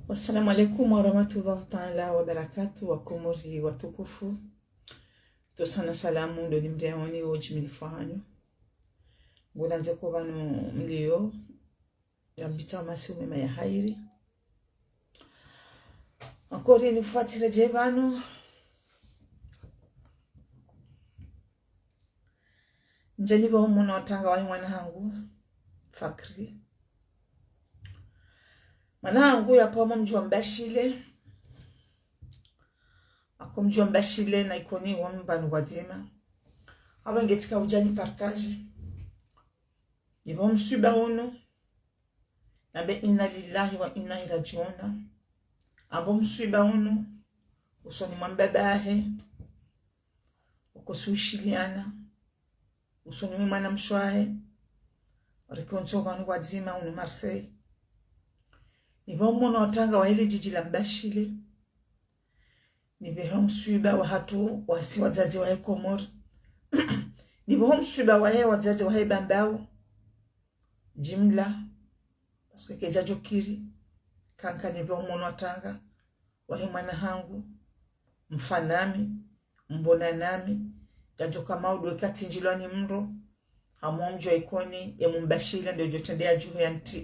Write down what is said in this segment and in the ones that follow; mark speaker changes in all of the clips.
Speaker 1: Wassalamu alaikum warahmatullahi ta'ala wabarakatuh. Wakomori watukufu, tosana salamu ndo ni mriawani ojimilifahanyo ngulanze ko banu mlio yambita masi umema ya hairi akori nifuatire je banu njeni ba umuntu watanga wa mwana hangu Fakri manangu yapo mjua mbashile akomjua mbashile na ikoni wa mbanu wadima abangetika ujani partage nibo msuba uno nabe inna lillahi wa inna ilaihi rajiun abo msuba uno usoni mwambabahe ukosushiliana usoni mwana mshwahe rekonso banu wadima uno Marseille nibo mwana watanga wa ile jiji la Mbashile nibe msuba wa hatu wasi wazazi wa Komori nibo msuba wa wazazi wa Bambao jimla paske keja jokiri kanka nibo mwana watanga wa mwana hangu mfanami mbona nami gajoka maudu katinjilwani mro hamomjo ikoni ya Mbashile ndio jotendea juho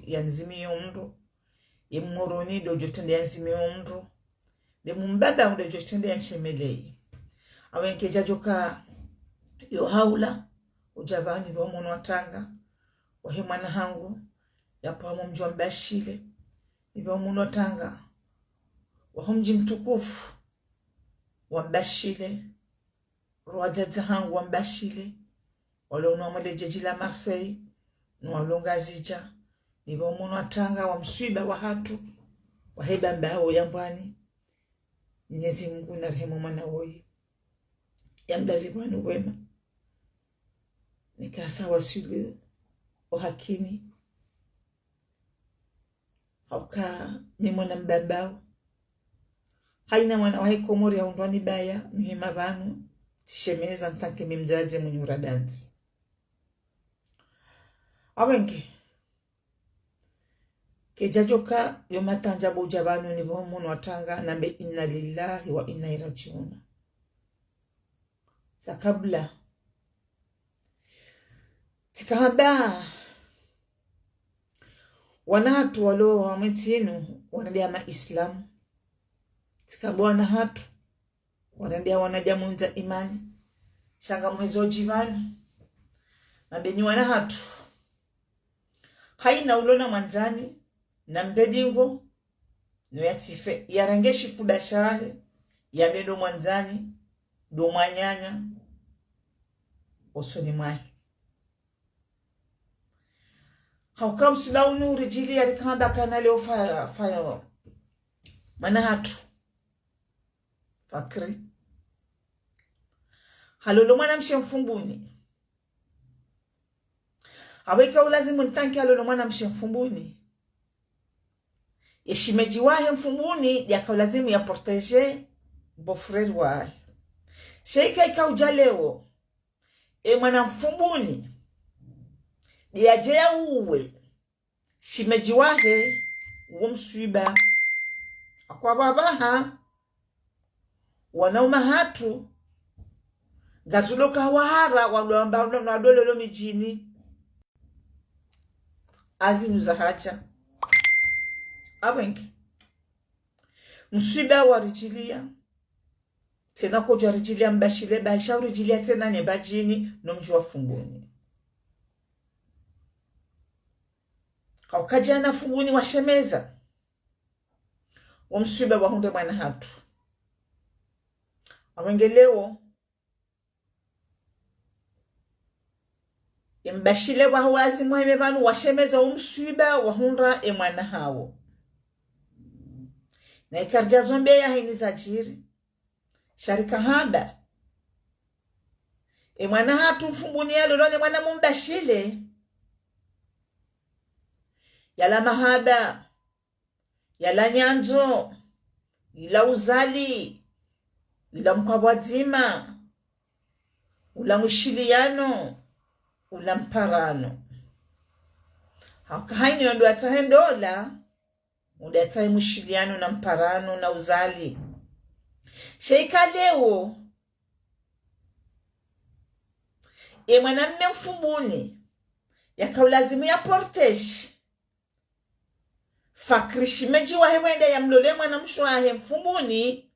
Speaker 1: ya nzimiyo mro imoroni do jotende yanzime omro de mumbada ndo jotende yanshemelei awenke jajoka yo haula ujabani bo mono watanga wa mwana hangu yapo mjwa Mbashile ibo mono watanga wa mji mtukufu wa Mbashile roajaza hangu wa Mbashile wale unomole jeji la Marseille nwalonga zija nibo mwana watanga wa mswiba wa hatu wa Bambao yambwani Mwenyezi Mungu na rehema mwana woi yamdazi bwanu wema nikasa wasulu ohakini hauka mimona Mbambao haina mwana wa Komori ya undwani baya mihima banu tishemeza ntanke mimzaze mnyura danzi awenke kejajoka yomatanja boja banu ni bo mwana watanga nabe inna lillahi wa inna ilaihi rajiun sakabla tikahaba wanatu walo wa metinu wanadia maislamu tikabwana hatu wanadia wanajamunza imani shanga mwezo jimani nabe ni wana hatu haina ulona mwanzani na mbedingo no yatife yarangeshi fudashare ya medo mwanzani do mwanyanya osoni mai haukam sulaunu rijili yarikanda kana leo faya mana hatu Fakri halolo mwana mshemfumbuni aweka ulazimu ntanki halolo mwana mshemfumbuni yeshimeji wahe mfumbuni yakalazimu ya protege bofreri wahe sheika ikaujaleo mwana mfumbuni diajea uwe shimeji wahe umswiba akwa babaha wanauma hatu gatuloka wahara wadololo mijini azinu za hacha awenke mswiba wa rijilia tena koja rijilia Mbashile baisha rijilia tena ne bajini no mji wa Funguni haukaja na Funguni washemeza wa mswiba wa hunde mwana hatu awengeleo Mbashile wa wazi mweme banu washemeza umswiba wa hunda mwana hawo na ikarja zombe ya hini zajiri sharika haba mwana hatu mfumbuni ya lolone mwana Mbashile yala mahaba yala nyanzo ila uzali ila mkwabwazima ula mwishiliano ula mparano haka haini yondo atahendola udatai mushiliano na mparano na uzali. Sheika leo mwanamme mfumbuni yakaulazimu ya portesh fakrishimeji wa hewende ya mlole mwana mshwahe mfumbuni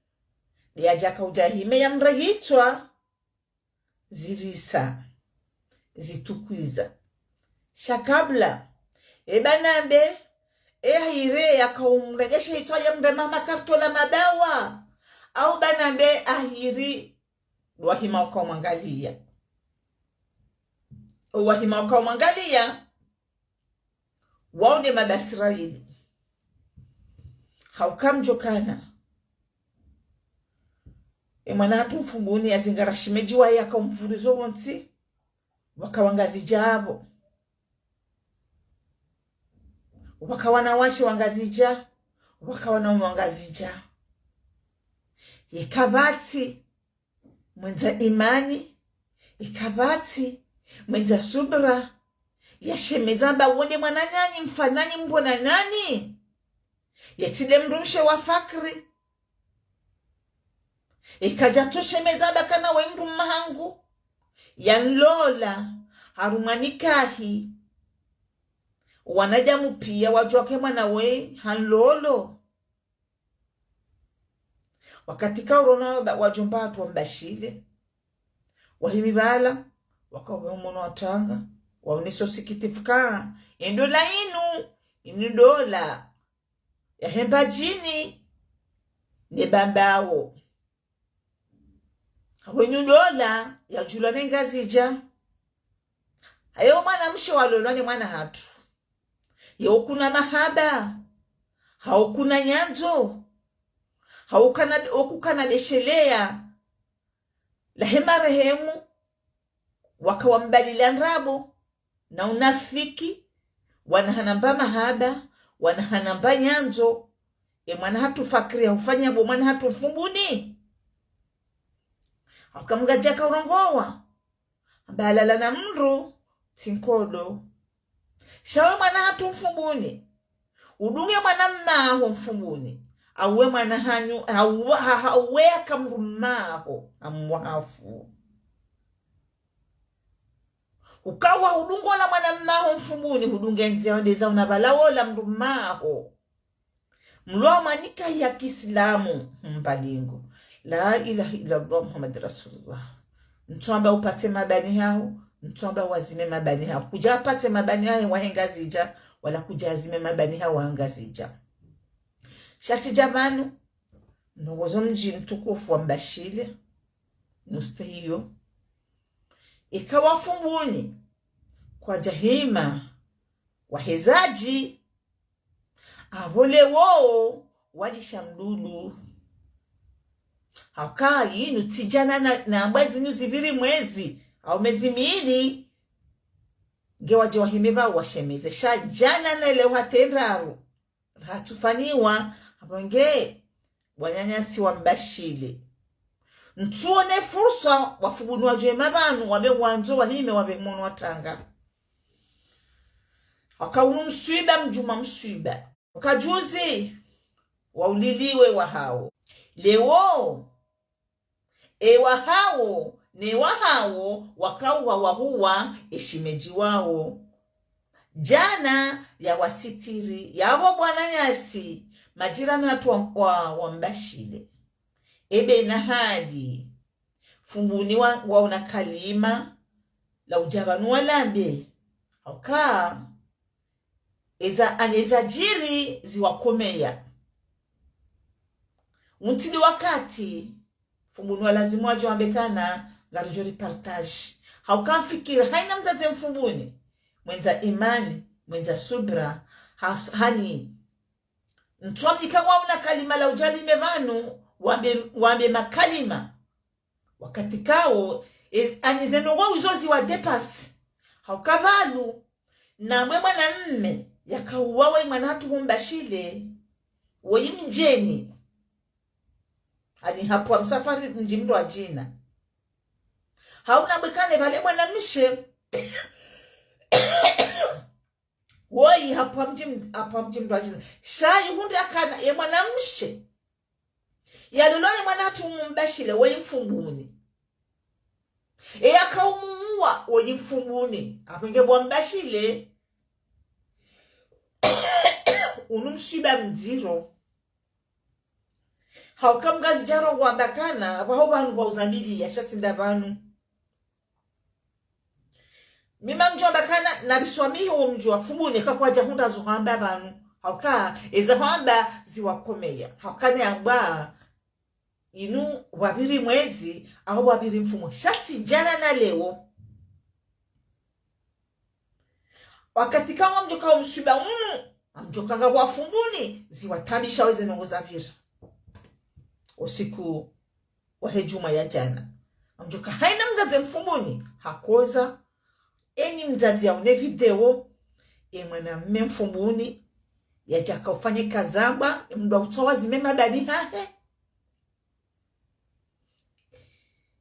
Speaker 1: ya jaka ujahime ya mrahitwa zirisa zitukwiza shakabla ebanambe hire yakaumregesha hitwa ya mre mama kartola mabawa au banambe ahiri wahima ukamwangalia waone mabasiraili haukamjokana mwana hatu mfumbuni ya zingara shimeji wa yaka umfurizo wonsi wakawangazi jabo wakawana washi wangazija wakawana umwangazija ikabati mwenza imani ikabati mwenza subra yashemezamba wonde mwana nani mfanani mbona nani yetide mrumshe wa fakri ikajatoshe mezaba kana wendu mahangu yanlola harumanikahi wanajamu pia wajoke mwana we hanlolo wakati kaurona wajomba hatu wambashile wahimibala wakawe umono watanga wauniso sikitifika indola inudola ya hemba jini nebambawo hawenyudola ya jula nengazija hayo mwana mshe walolwa ni mwana hatu ya ukuna mahaba haukuna nyanzo haukukana beshelea la hema rehemu wakawambalila nrabo na unafiki wanahanamba mahaba wanahanamba nyanzo mwana hatu fakri hufanya bo mwana hatu mfumbuni akamgajaka urongowa ambalala na mru tinkodo shawe mwana hatu mfumbuni udunge mwana mmaho mfumbuni auwe mwana hanyu auwe akamrumaho amwafu ukawa hudungola mwana mmaho mfumbuni hudunge nzia wadeza unabalawola mrumaho mlua manika ya Kiislamu mbalingo la ilaha illallah Muhammad Rasulullah mtuamba upate mabani hao mtuamba wazime mabani hao kuja apate mabani hao wahengazija wala kuja azime mabani hao wahengazija shati jamanu nongozo mji mtukufu wa Mbashile mustahiyo ikawa fumbuni kwa jahima wahezaji abole woo walishamdulu haukaa yinu tijana na ambazi nyuzibiri mwezi au mezi miili ngewaje wahimeba washemeze shajana na ile watendaru hatufaniwa abonge wanyanyasi wa Mbashile ntuone fursa wafubuni wajwe mabanu wabe wanzo wahime wabe mono watanga wakaunu msuiba mjuma msuiba wakajuzi wauliliwe wahao lewo wahao ne wahao wakauwa wahuwa eshimeji wao jana ya wasitiri yabo bwana nyasi majirani watu wa Mbashile ebe na hadi fumbuni waona kalima la ujabanu walambe auka aneza jiri ziwakomeya untili wakati fumbuni walazimu wajo ambekana la rujori partage hauka mfikira haina mzaze mfumbuni mwenza imani mwenza subra hani mtuamika wauna kalima la ujali mevanu wambe makalima wakati kao anizeno wa uzozi wa depas haukabalu na mwe mwana mme yakauwawe mwana hatu Mbashile woyi mjeni hadi hapo wa msafari mjimdo wa jina hauna bwekane pale mwana mshe woi hapa mji mdu ajina shayi hunde akana ye mwanamshe ya luloni mwanatu mbashile woi mfumbuni ya kaumuwa woi mfumbuni apenge mbashile unumshiba mziro haukamgazi jaro wabakana abaho bantu bauzambili ya shatinda banu mima mjua bakana nariswamihi uo mjua fubuni kwa jahunda zuhamba banu hauka eza hamba ziwakomeya haukane amba inu wabiri mwezi aho wabiri mfumo shati jana na leo wakati kama mjoka umshiba mjoka nga wafunguni ziwatabisha weze nongoza vira usiku wa hejuma ya jana mjoka haina mgaze mfumuni hakoza enyi mzazi ya une video mwana mme mfumbuni ya jaka ufanye kazaba mdwa utowa zimema dani hahe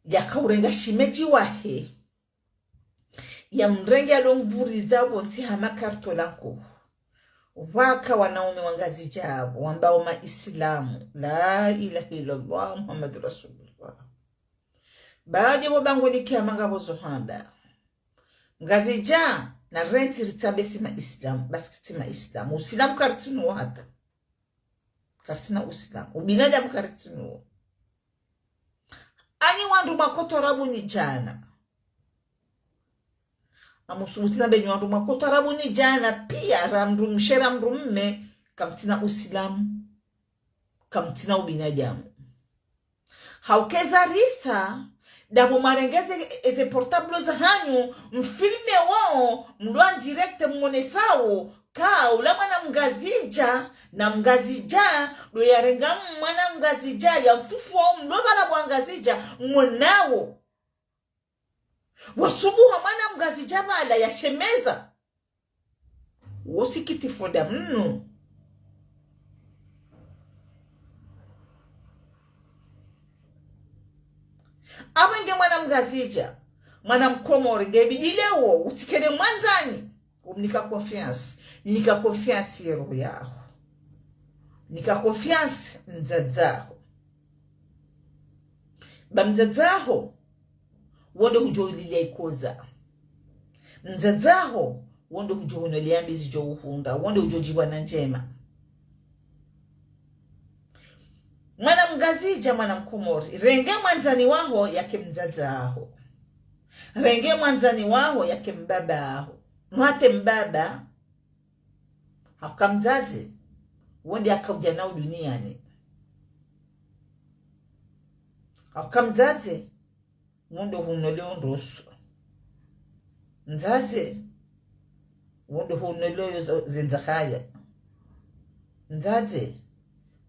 Speaker 1: yaka urenga shimeji wahe ya mrenge alomvuriza wonsi hama kartolanko waka wanaume wangazi jabo wambao maislamu la ilaha illallah muhammadu rasulullah baadhi wabangu nikiamanga bozohamba ngazi ja na renti ritabesi maislamu basi tima islamu usilamu kartunu hata kartina usilamu ubinadamu kartunu ani wandu makoto rabu ni jana amusubutina benyu wandu makoto rabu ni jana pia ramdumshera mrumme kamtina usilamu kamtina ubinadamu haukeza risa dabu marengeze eze portable za hanyu mfilme wao mdoan direct mmonesao ka ula mwana mgazija na mgazija do yarenga mwana mgazija ya mfufu wao mdoba la mwangazija mwanao wasubuha mwana mgazija bala ya shemeza wosikiti foda mnu awenge mwana mgazija mwana mkomori ngebidilewo utikene mwanzani nika confiance yero yao nika confiance nzadzaho bamzadzaho wonde hujoililia ikoza nzadzaho wonde hujohonolia mbizi jo uhunda wonde hujojiwa na njema mwana mgazija mwana mkomori renge mwanzani waho yake mzadzaho renge mwanzani waho yake mbaba aho mwate mbaba hakamzazi wonde akauja nao duniani hakamzazi wonde hunoleo ndosu nzazi wonde hunoleo zenzahaya nzazi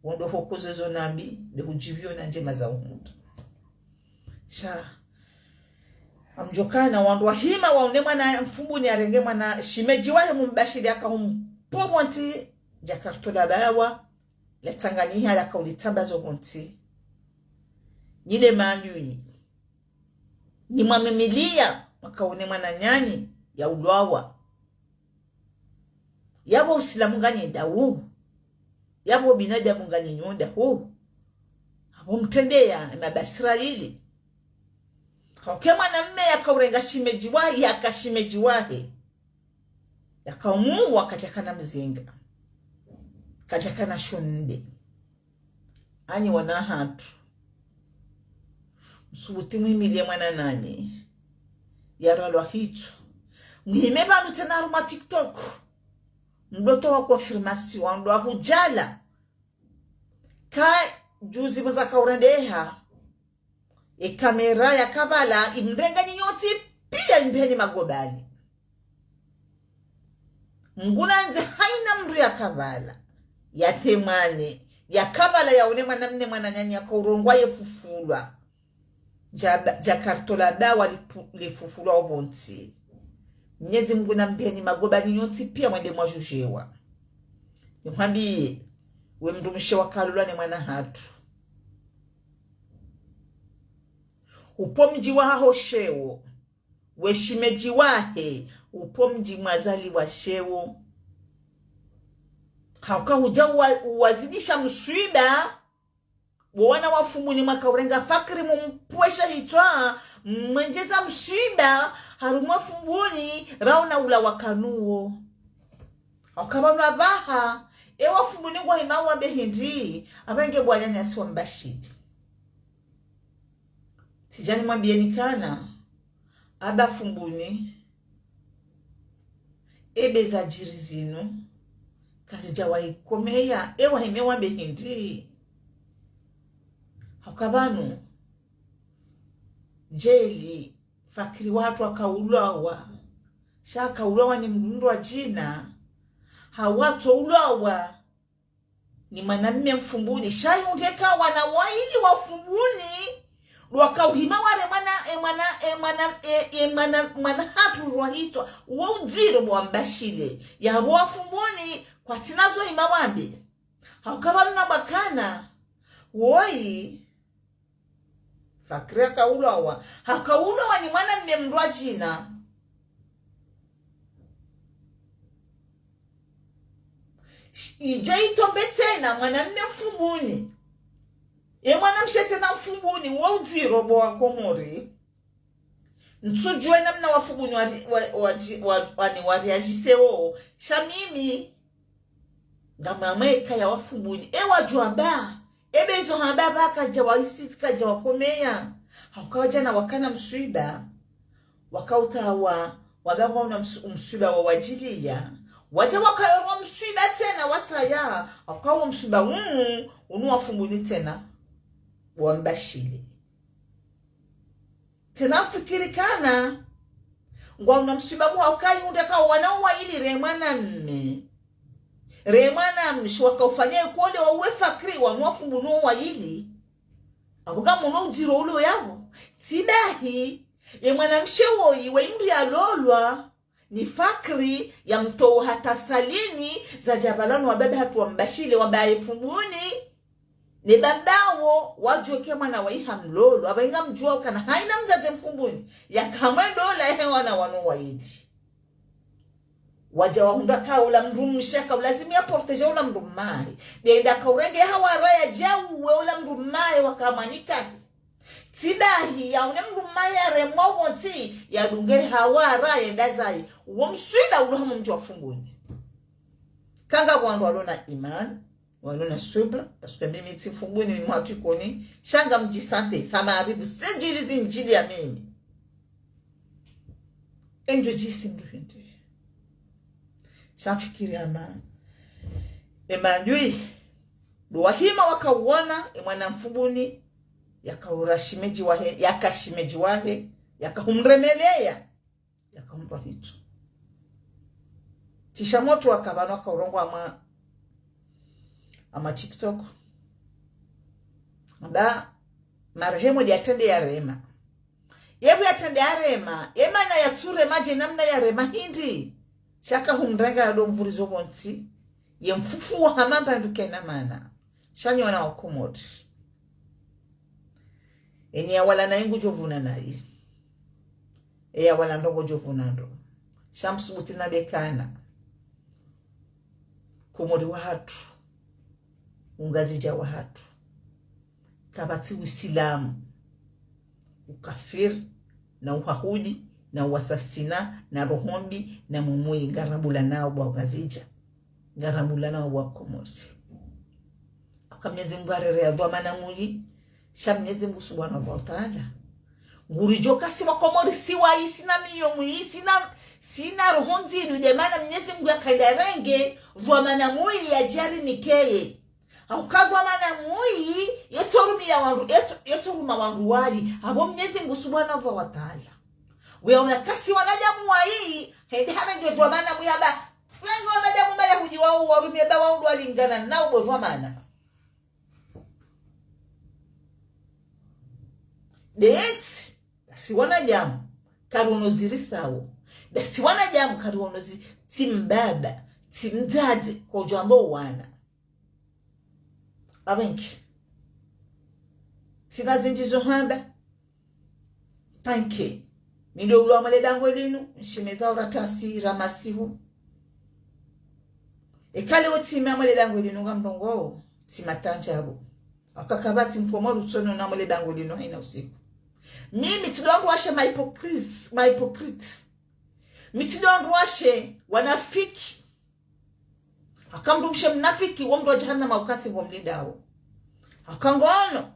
Speaker 1: wonde hukuzo zonambi de hujibio na njema za umundu sha amjokana wandu wahima waone mwana mfumbuni arenge mwana shimeji wahe mumbashiri akahumpomonti jakartola bawa letanganiha lakaulitambazo monti nyile maanyui ni mwamimilia makaone mwana nyani ya ulwawa yabo usilamu ngani dawu yabo binadamu ngani nyonda huu hapo mtendea mabasira hili kama na mme yakaurenga shimeji wahi yakashimeji wahi yakaumu akajakana mzinga kajakana shunde ani wana hatu msubuti mwimilie mwana nani yaralwa hicho mwimeba nutena ruma TikTok mdoto wa konfirmation ndo hujala ka juzi mza kaurendeha kamera ya kabala imrenga nyoti pia imbeni magobani ngunanze haina mru ya kabala ya temane ya kabala ya une mwanamne mwananyanya ya kaurongwa yefufulwa jakartola dawa lifufulwa obonti Mnyezi Mungu na mbeni magobani nyoti pia mwende mwajujewa nimwambie we mdumishe wakalulwa ni mwana hatu upo mji waho shewo we shimeji wahe upo mji mwazali wa shewo hauka huja wazidisha mswiba wana wafumbuni makaurenga fakri mumpwesha hitwa mwenjeza mswiba harumwa fumbuni rauna ula wakanuo hauka baha wafumbuni kwa himawa behindi abenge bwana nyasi wa mbashidi sijani mwambieni kana aba fumbuni za jiri zinu kazi jawahi komeya himewa behindi hakabanu jeli fakiri watu akaulawa shaka ulawa ni mndu wa jina hawatu ulawa ni mwanamume mfumbuni shayundeka wanawaili wafumbuni wakauhima wale mwana hatu ruhitwa uwaudziro mwambashile ya wafumbuni kwa tinazo imawambi haukabalu na bakana woi fakiri akaulawa hakaulawa ni mwanamume mndu jina ijaito tena mwanamume mfumbuni mwana mshete na mfumbuni waudziro bwa komori nsujwe namna wafumbuni wari ajiseo shamimi ngamameka ya wafumbuni wajua ba bezo hamba baka jawaisika jawakomeya haukawaja na wakana mswiba wakautawa wabangwa na mswiba wa wajilia waja wakayorwa mswiba tena wasaya wakawa mswiba unu wafumbuni tena wambashile tena fikiri kana ngwa una mswiba mwa ukayunda ka wanaowa ili remana mshi wakaufanyia kuole wa uwe fakri wanuwafumbunu wa ili abuka muno ujiro ulo yabo tibahi mwana mshewo iwe imri ya lolwa ni fakri ya mtowo hata salini za jabalano wababe hatu wambashile wabaye fumbuni ni bandawo wajueke mwana wa iha mlolo abainga mjua kana haina mzaze mfumbuni ya kamwendola wana wanu wa ili waja wahunda ka ula mrumshaka lazima ya porteje ula mrumai nenda kaurenge hawa raya jawe ula mrumai wakamanika tidahi ya une mrumai ya remowoti ya dunge hawa raya ndazai wamswida ula hamu mjua fumbuni kanga wandu walona iman walona subra parce que mimi ti fumbuni ni mwatu koni shanga mjisante sama aribu sejilizi mjili ya mimi enjo jisi mruhinde shafikiri amani emanui wahima wakauona mwana mfumbuni yakaurashimeji wahe yakashimeji wahe yakahumremelea yakampa hitu tishamoto wakabano wakaurongo ama TikTok aba marehemu diatende ya rema yebu yatende ya rema na yature maje namna ya rema hindi shaka humrenga ya domvurizo bonti ye mfufu wa hamamba ndukena mana shanyo wana wakumoti ya wala na ingu jovuna na hii ya wala ndongo jovuna ndo shamsubuti na bekana kumori wa hatu ungazija wa hatu kabati usilamu ukafir na uhahudi na wasasina na rohombi na mumui ngarambula nao bwa gazija ngarambula nao bwa komoti akamyezi mbarere ya dhamana muli shamyezi Mungu subhanahu wa ta'ala ngurijo kasi wa komori siwa isina miyo muisi sina rohonzi ndio maana Mwenyezi Mungu akaidarenge dhamana muli ya jari nikeye au kadhamana muli yetoruma wandu wali abo Mwenyezi Mungu subhanahu wa ta'ala weona kasi wanajamu wa hii hende harajo dhamana muyaba wengi wanajamu mbele kujiwao warumie ba wao walingana nao bo dhamana det si wanajamu karuno zirisawo da si wanajamu karuno timbaba timdade kwa jambo wana abenki sinazinjizo hamba tanke nindo ulo amale dango linu nshimeza uratasi ramasihu ekale otima mole bango linunga mdongo timatanjabo akakabati mkomoro tsono na mole bango lino haina usiku. Mimi tidongo washe my hypocrite. Mitidongo washe wanafiki. Akamrumshe mnafiki wa mdu wa jahannama wakati wa mlidao. Akangono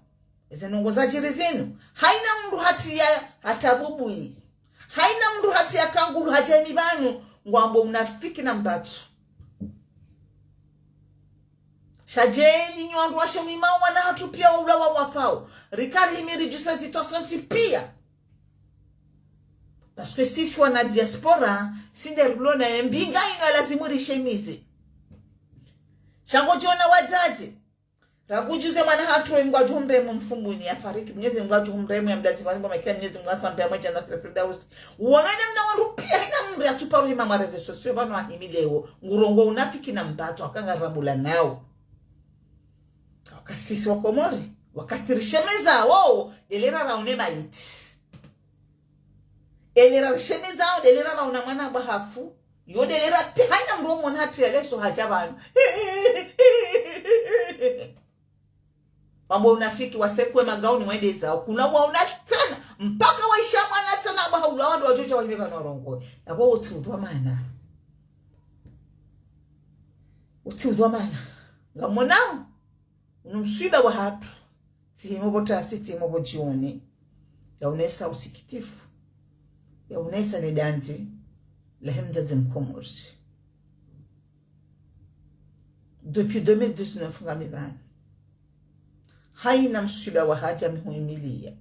Speaker 1: ezenongozaji rezenu haina mdu hati ya hatabubu hii. Haina mdu hati ya kangulu hajani banu ngwambo unafiki na mbatu. Shajeni nyuandu washe mimao wana hatu pia ula wa wafao. Rikari himiri jusa zitosonti pia. Paskwe sisi wana diaspora sinde rulona ya mbinga ina lazimuri shemizi. Shango jona wazazi. Ragujuze mana hatu wa mgwaju mremu mfumbuni ya fariki. Mnyezi mgwaju mremu ya mdazi marimbo makia mnyezi mgwasa mpea mwaja na Firdaus. Uwanane mna warupia hina mre atuparu hima mareze sosio bano wahimilewo. Ngurongo unafiki na mbato wakanga ramula nao. Wakasisi wakomori. Wakatirishemeza wao. Delera raunema iti. Delera rishemeza wao. Delera rauna mana bahafu. Yo delera pihanya mromo na hati ya leso hajabanu. Mambo unafiki wasekwe magauni mwende zao. Kuna wauna tana. Mpaka waisha mwana tana. Abaha ulawando wajoja wajibeba na warongo. Yabo uti udwa mana. Uti udwa mana. Ngamonao. Unumshiba wa hatu. Tihimobo tasi, tihimobo jioni. Ya unesa usikitifu. Ya unesa nedanzi. Lahemza zimkomori. Depuis 2019 ngamibani. Haina mshiba wa haja mihuimilia.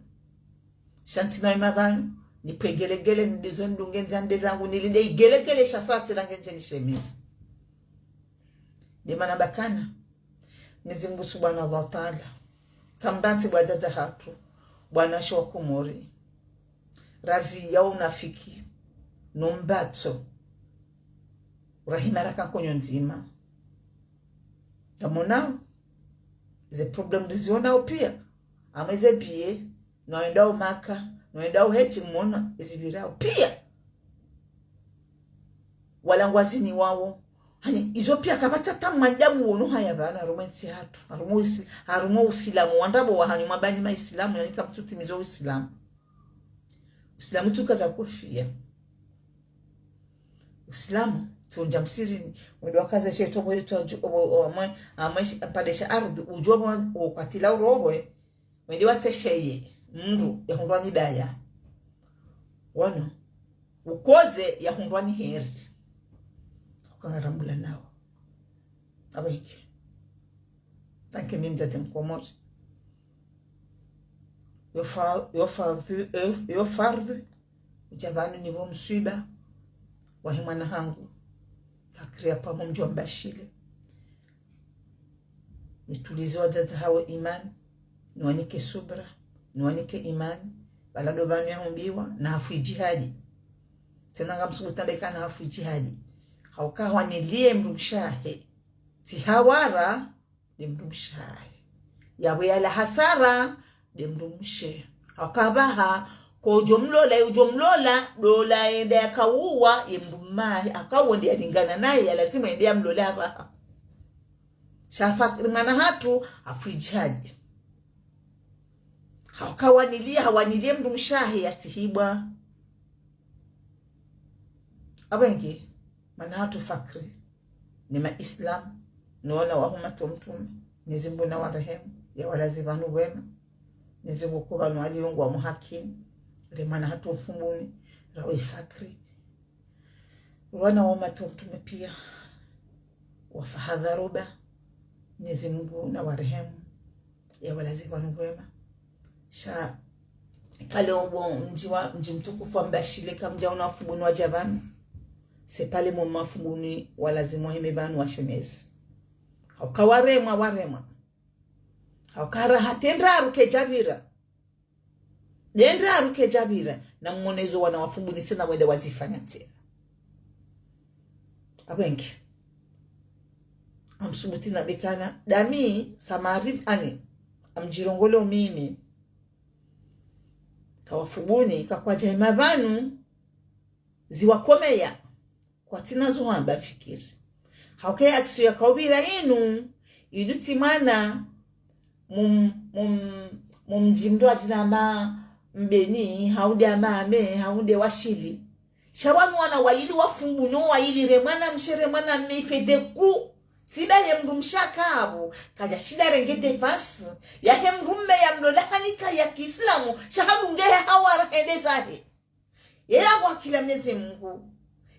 Speaker 1: Shantina imabani. Nipegelegele nidizondunge nzande zangu. Nilide igelegele shasati langenje nishemizi. Dimana bakana. Nizimbu subhanahu wa ta'ala. Kambanti wajaza hatu. Bwanasho wa kumori. Razi ya unafiki. Nombato. Rahimara kankonyo nzima. Yamonao. Ze problem diziona upia. Ameze biye. Noendao maka. Noendao heti mwona. Izibirao. Pia. Walangwazini wawo. Hani izo pia kabata tamandamu wono haya bana romansi hatu. Harumo usilamu. Wandabo wahani mabani ma islamu. Yanika mtuti mizo usilamu. Usilamu tuka za kufia. Usilamu. Tunja msirini. Mwendo wakaza sheto kwa yetu padesha ardu. Ujua wakatila urowe. Mwendo watesheye. Mru ya hundwani daya. Wano. Ukoze ya hundwani heri. Ukangarambula nao. Abenki. Tanke mimi mzate mkomori. Yo fardu. Ujabanu nivo msuiba. Wahimana hangu. Fakria pamo mjua mbashile. Nitulize wazazi hawa imani. Nuanike subra. Nuanike imani. Balado banu ya humbiwa. Na hafu jihadi. Tenanga msugutambeka na hafu jihadi. Haukawa nilie mrumshahe. Tihawara ni mrumshahe. Yawe yala hasara ni mrumshe. Haukabaha kwa ujomlola dola ende ya kawuwa imrumahi. Akawa ndi ya lingana nae ya lazima ende ya mlola hapa. Shafakirimana hatu afijaji. Haukawa nilie mrumshahe ya tihibwa. Abengi. Mana hatu fakri. Nima Islam. Nuona wahumatu mtume. Nizimbu na warehemu. Ya walazivanu wema. Nizimbu kuwa nualiungu wa muhakini. Remana hatu mfumuni. Rawi fakri. Nuona wahumatu mtume pia. Wafahadharuba. Nizimbu na warehemu. Ya walazivanu wema. Sha. Kale ubo mji mtukufu wa mbashile. Kamja unafumuni wa jabani. C'est pas le moment fumuni walazimwa himebanu wa shemezi. Warema. Haukara hatendra aruke jabira. Dendra aruke jabira. Na mmonezo wana wafumuni sena wende wazifanya tena. Abengi. Amsubuti na bekana. Dami samarif ani. Amjirongolo mimi. Kawafubuni kakwa jaimabanu. Ziwakomeya. Kwa tina zuhamba fikiri. hauke aksu ya kaubira inu iduti mwana mumjimdo ajina ma mbeni haude amame haude washili shawanu wana waili wafumbu no waili remana mshere mwana mifedeku sida ye mrumshakabu kaja shida rengete fasi ya he mrumme ya mlolahanika ya Kiislamu shahabu ngehe hawara hendezahe yela kwa kila Mwenyezi Mungu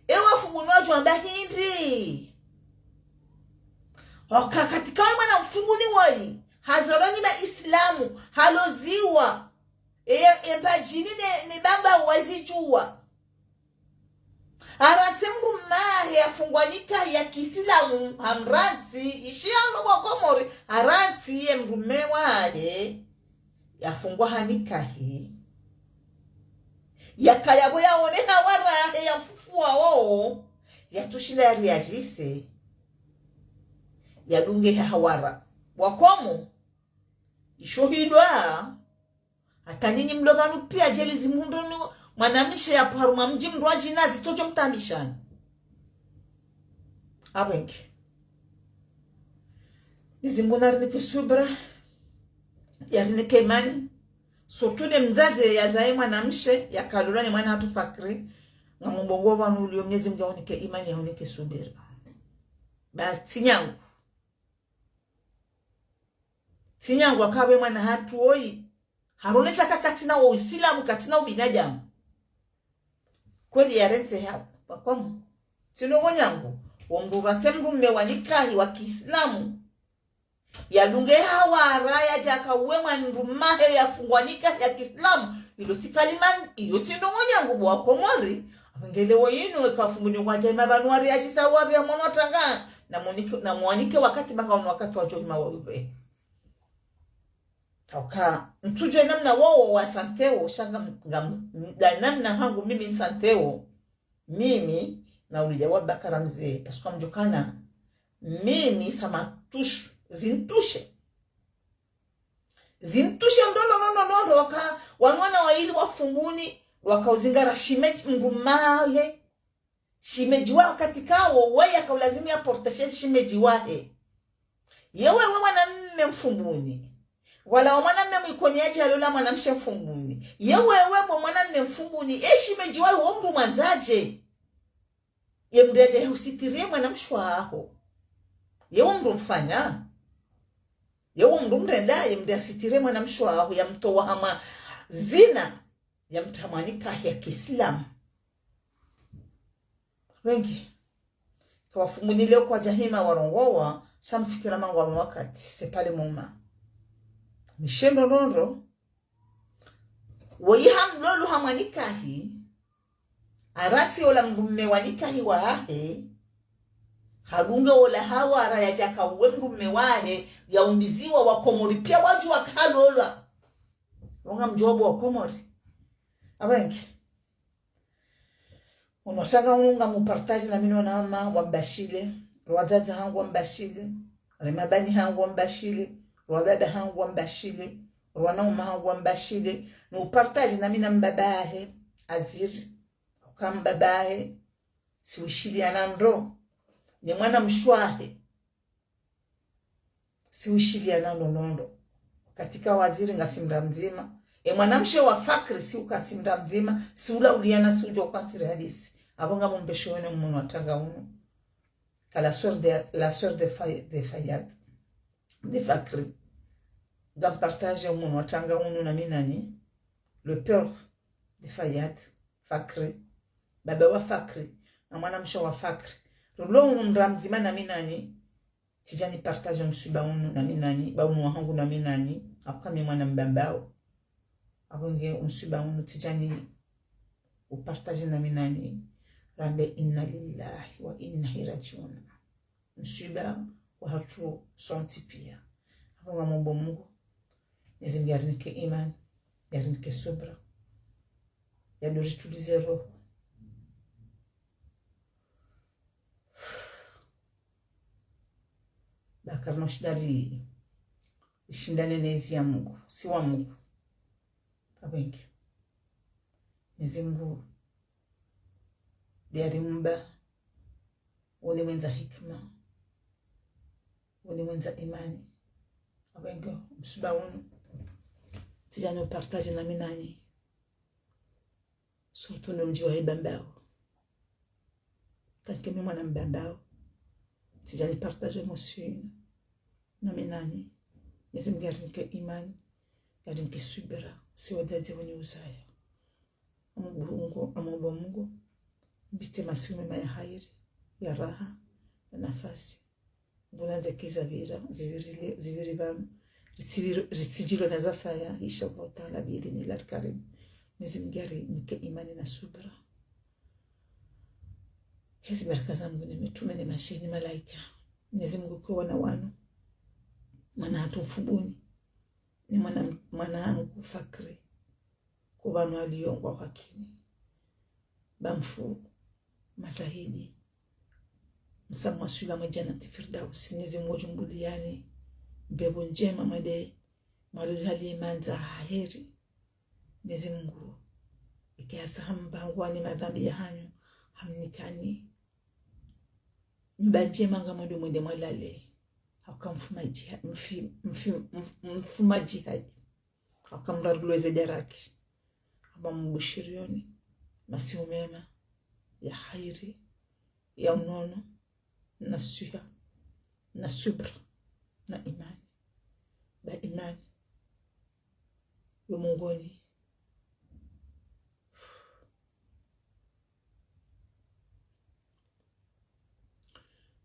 Speaker 1: ewa fungunuaji wamba hindi waka katika mwana mfunguni wai hazarani na Islamu haloziwa empajini ne bamba wazijua aratse mrumahe afungwanika ya Kiislamu hamratsi ishiano kwa Komori aratsi ye mrume wae yafungwa hanikahi yakayabo yaone hawarahe ya mfufua wao yatushinda ya riajise yadunge hawara wakomo ishohidwa hata nyinyi mdomanu pia jelizi mundoni mwanamisha ya paruma mji mrwaji nazi tojo mtamishani abenki nizimuna rinike subra ya rinike imani surtout de mzaze ya zae mwanamishe ya kalulani mwana hatu fakri nga mbongo wanu ulio Mwenyezi Mungu aonike imani ya unike subira ba sinyangu akabe mwana hatu oi harunesa kakatina wa Uislamu katina ubinajamu kweli yarenze hapa kwa sino wanyangu wamburate mrume wanikahi wa Kiislamu yadunge hawara ya jaka uwe mrumahe ya fungwanika ya Kiislamu iloti kaliman iloti ndo wanyangu bwa Komori ngelewo yinu ekafumuni kwa jaima banwari ajisa wabi ya monotanga na mwanike wakati baka wakati wa joma wawe Oka mtuje namna wao wa santeo shanga namna hangu mimi santeo mimi na ulijawa Bakara mzee paswa mjokana mimi sama tushu zintushe ndono waka wanwana waili wafunguni wakauzingara shimeji mgumaye shimeji wao katika wao kaulazimi ya portashe shimeji wahe yewe mme mfunguni wala mwanamume mwikonyaji alola mwanamshe mfunguni yewe mwanamume mfunguni shimeji wao omru mwanzaje yemreje usitirie mwanamshwa aho yewe mru mfanya yewe mru mrenda yemre asitirie mwanamshwa aho yamtoa hama zina yamtamanika ya Kiislamu wengi kwa fumuni leo kwa jahima warongowa shamfikira mangu wa wakati sepale muma mishendo nondo wayiham lolu hamanikahi arati ola mrume wanikahi waahe harunge ola hawara ya jaka uwe mrume wahe ya umbiziwa wa Komori pia waju wa kalola wonga mjobo wa Komori abenki unosanga ununga mupartaji na mino na ama wambashile wazazi hangu wambashile remabani hangu wambashile wababa hangu wambashile wanauma hangu wambashile nupartaji na mina mbabahe aziri ukambabahe siwishili anandro ni mwana mshwahe siwishili anando nondo katika waziri ngasimra mzima mwanamshe wa fakri si ukatimda mzima si ula uliana si ujo kwatiri hadisi abonga mumbesho wene munu watanga unu la sœur de Fayad de Fakri dans partage munu watanga unu na minani le père de Fayad Fakri baba wa Fakri na mwanamshe wa Fakri rulo unu mzima na minani tijani partage msuba unu na minani ba unu wahangu na minani akami mwana mbambao abonge umsuba unu tijani upartage na minani rambe inna lillahi wa inna ilaihi rajiun msuba wa hatu sonti pia abonga Mungu Mungu nizim yarinike iman yarinike subra yadoritulize roho bakarno shidari ishindane nezi ya Mungu si wa Mungu abenki nizimgu diari mba wale mwenza hikma woni mwenza imani abengo msuba unu tijano partage na minani surtout no mji wa Ibambao tanke mimi mwana mbambao tijani partage emotion na minani nizim garinke imani garinke subira si wadaje woni usaya Mungu Mungu mbite masimu mema ya hairi ya raha na nafasi bunanze kiza vira ziviri bam ritsijilo na zasaya inshallah taala biidhni llah karim nizimgari nike imani na subra hizi baraka zangu ni mitume ni mashini malaika Mungu kwa na wanu mwana atumfubuni ni mwana angu fakri kwa wanu aliyongwa wakini bamfu mazahidi msamwa sula mjanati firdaus Mungu jumbuliani mbegu njema mwende hali imanza heri Mungu ikiasa hamba ngwani madhambi ya hanyu hamnikani mbanje manga mwende mwalale hakamfuma jihad mfuma jihad hakamrarulweze daraki aba mbushirioni masimu mema ya hairi ya unono na suha na subra na imani ba imani yo mungoni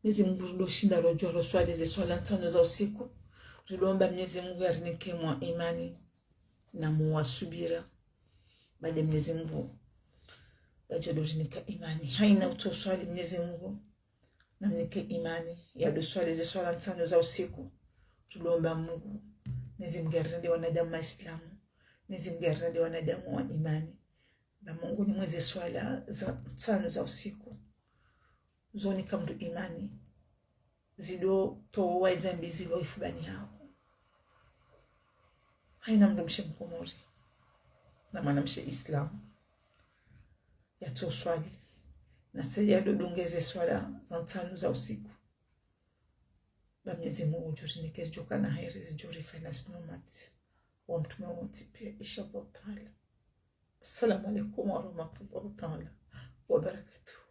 Speaker 1: Mungu ndo shinda rojo roswali ze swala 5 za usiku tuliomba Mungu arinike mwa imani na muwasubira baada Mungu ajodojinika imani haina utoswali Mungu na mnike imani ya doswali ze swala 5 za usiku tuliomba Mungu nizimgarinde wanadamu waislamu nizimgarinde wanadamu wa imani na Mungu ni mweze swala za 5 za usiku zoni kamdu imani zido to waizambi zilo ifubani hao haina mdu mshe mkomori na mana mshe islamu ya to swali na seya dodongeze swala za 5 za usiku ba Mungu jurinike joka na hairi zijuri finance nomad wa mtume wote pia inshallah taala. Assalamu alaikum wa rahmatullahi wa barakatuh.